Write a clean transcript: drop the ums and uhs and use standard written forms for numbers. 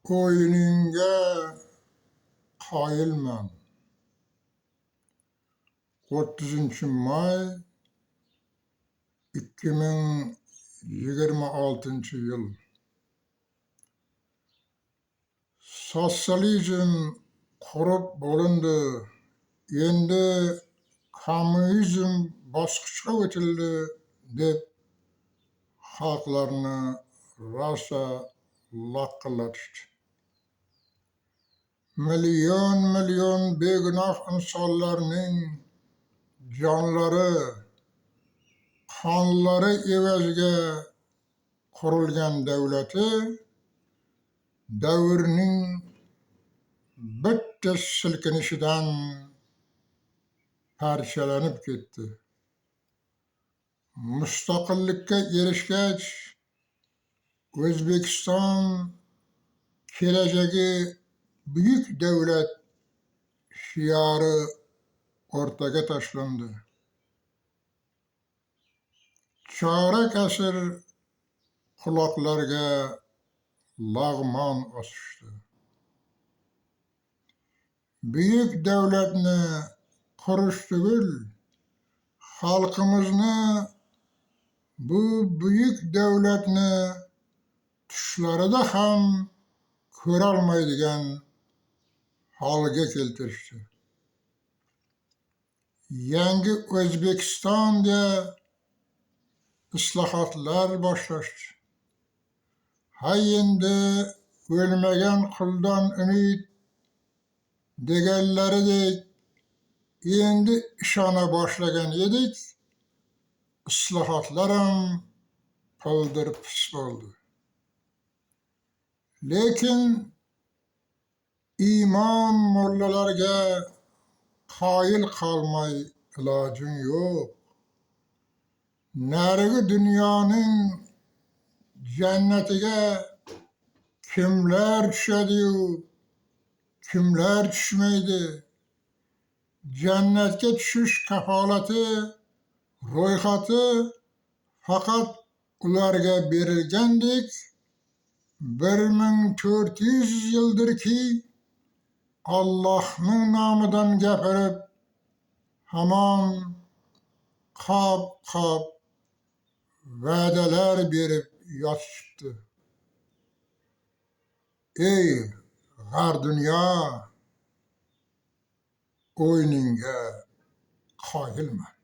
O'yiningga qoyilman. 30-may 2026-yil. Sotsializm qurib bo'lindi. Endi kommunizm bosqichga o'tildi deb xalqlarni rosa laqillatishdi. Million begunoh insonlarning jonlari, qonlari evaziga qurilgan davlati davrning bitta silkinishidan parchalanib ketdi. Mustaqillikka erishgach, O'zbekiston kelajagi buyuk davlat shiori o'rtaga tashlandi. Chorak asr quloqlarga lag'mon osishdi. Buyuk davlatni qurish tugul, xalqimizni bu buyuk davlatni tushlarida ham ko'rolmaydigan holga keltirishdi. Yangi O'zbekistonda islohotlar boshlashdi. Hay endi o'lmagan quldan umid deganlaridek endi ishona boshlagan edik, islohotlar ham pildir-pis bo'ldi. Lekin imom mollalarga qoyil qolmay ilojim yo'q. Narigi dunyoning jannatiga kimlar tushadi-yu, kimlar tushmaydi? Jannatga tushish kafolati, ro'yxati faqat ularga berilgandek, 1400 yildirki Allohning nomidan gapirib, hamon qop va'dalar berib yotishibdi. Ey g'ar dunyo, o'yiningga qoyilman.